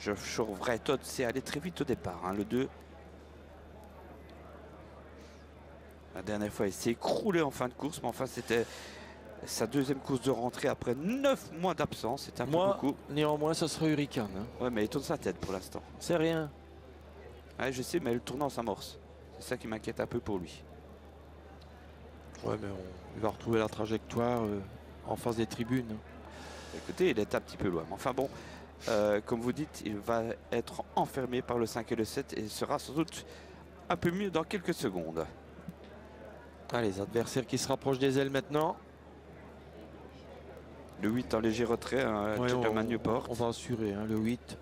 Geoff Shore Vraitot, c'est allé très vite au départ, hein, le 2. La dernière fois, il s'est écroulé en fin de course, mais enfin, c'était sa deuxième course de rentrée après 9 mois d'absence. C'est un peu beaucoup. Néanmoins, ça sera Hurricane. Hein. Ouais, mais il tourne sa tête pour l'instant. C'est rien. Ouais, je sais, mais le tournant s'amorce. C'est ça qui m'inquiète un peu pour lui. Ouais, mais il va retrouver la trajectoire en face des tribunes. Écoutez, il est un petit peu loin. Mais enfin bon, comme vous dites, il va être enfermé par le 5 et le 7 et sera sans doute un peu mieux dans quelques secondes. Ah, les adversaires qui se rapprochent des ailes maintenant. Le 8 en léger retrait, hein, Ouais, Newport. On va assurer hein, le 8.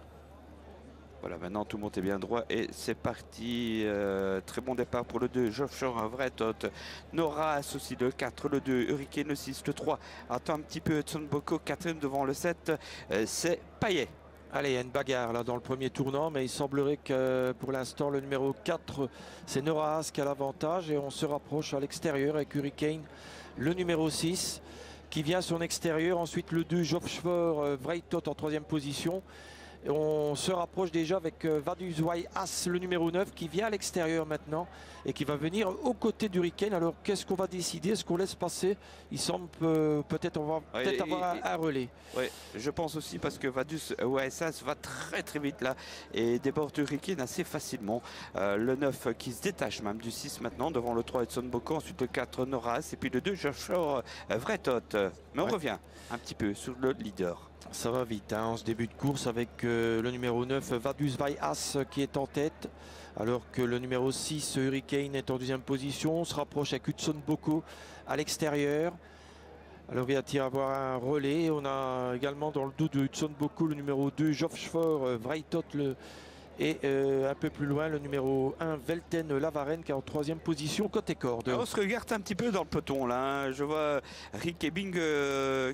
Voilà, maintenant tout le monde est bien droit et c'est parti. Très bon départ pour le 2, Geoff Shore, un vrai tot. Noras aussi le 4, le 2, Hurricane le 6, le 3. Attends un petit peu, Hudson Boko, 4e devant le 7, c'est Payet. Allez, il y a une bagarre là dans le premier tournant, mais il semblerait que pour l'instant le numéro 4, c'est Noras qui a l'avantage et on se rapproche à l'extérieur avec Hurricane, le numéro 6 qui vient à son extérieur. Ensuite le 2, Geoff Shore Vraitot en 3e position. Et on se rapproche déjà avec Vaduzwai As, le numéro 9, qui vient à l'extérieur maintenant et qui va venir aux côtés d'Hurricane. Alors qu'est-ce qu'on va décider? Est-ce qu'on laisse passer? Il semble peut-être on va peut-être avoir un relais. Oui, je pense aussi parce que Vaduzwai As va très très vite là et déborde Hurricane assez facilement. Le 9 qui se détache même du 6 maintenant devant le 3 Hudson Boko, ensuite le 4 Noras et puis le 2 Geoff Shore Vraitot. Mais on revient un petit peu sur le leader. Ça va vite hein, en ce début de course avec le numéro 9 Vaduzwai As qui est en tête alors que le numéro 6 Hurricane est en 2e position. On se rapproche avec Hudson Boko à l'extérieur. Alors il va y avoir un relais. On a également dans le dos de Hudson Boko le numéro 2 Geoff Shore Vraitot et un peu plus loin le numéro 1 Velten Lavaren qui est en 3e position côté corde. On se regarde un petit peu dans le peloton là. Hein. Je vois Rick Ebing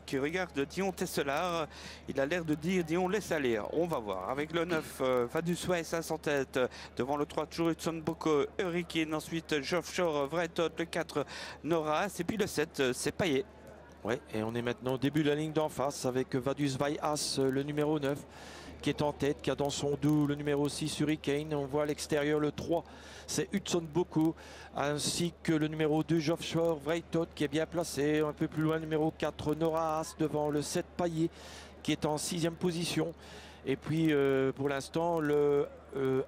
qui regarde Dion Tesselar. Il a l'air de dire Dion laisse aller. On va voir. Avec le 9 Vaduzwai As en tête. Devant le 3 toujours Hudson Boko, Hurricane. Ensuite Geoff Shore Vraitot, le 4 Noras. Et puis le 7 c'est Payet. Ouais, et on est maintenant au début de la ligne d'en face avec Vaduzwai As, le numéro 9, qui est en tête, qui a dans son dos le numéro 6 Hurricane. On voit à l'extérieur le 3, c'est Hudson Boko, ainsi que le numéro 2 Geoff Shore Vraitot, qui est bien placé. Un peu plus loin, le numéro 4 Noras, devant le 7 Payet, qui est en 6e position. Et puis pour l'instant, le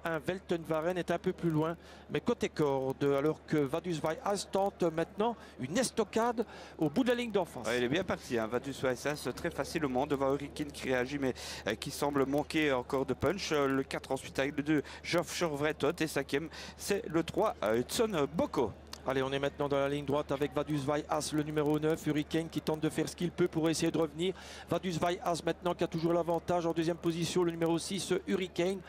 1 Velten Lavaren est un peu plus loin, mais côté corde, alors que Vaduzwai As tente maintenant une estocade au bout de la ligne d'en face. Ouais, il est bien parti, hein. Vaduzwai As très facilement devant Hurricane qui réagit, mais qui semble manquer encore de punch. Le 4 ensuite avec le 2 Geoff Shore Vraitot et 5e c'est le 3 Hudson Boko. Allez, on est maintenant dans la ligne droite avec Vaduzwai As, le numéro 9, Hurricane qui tente de faire ce qu'il peut pour essayer de revenir. Vaduzwai As maintenant qui a toujours l'avantage en 2e position, le numéro 6, Hurricane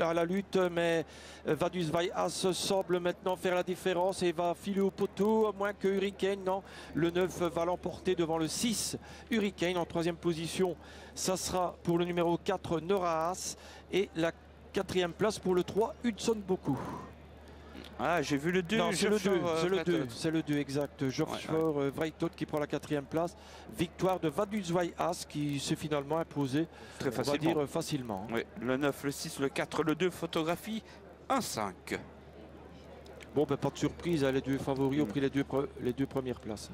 à la lutte, mais Vaduzwai As semble maintenant faire la différence et va filer au poteau, à moins que Hurricane, non, le 9 va l'emporter devant le 6, Hurricane en 3e position. Ça sera pour le numéro 4, Noras, et la 4e place pour le 3, Hudson Boko. Ah, j'ai vu le 2. Non, c'est le 2, exact. Geoff Shore Vraitot qui prend la 4e place. Victoire de Vaduzwai As qui s'est finalement imposé, très facilement. On va dire facilement. Oui, le 9, le 6, le 4, le 2, photographie 1-5. Bon, ben, pas de surprise, hein, les deux favoris ont pris les deux premières places.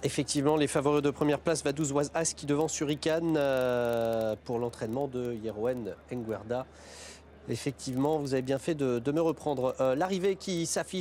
Effectivement, les favoris de première place, Vaduzwai As qui devance Hurricane pour l'entraînement de Jeroen Enguerda. Effectivement, vous avez bien fait de me reprendre. L'arrivée qui s'affiche.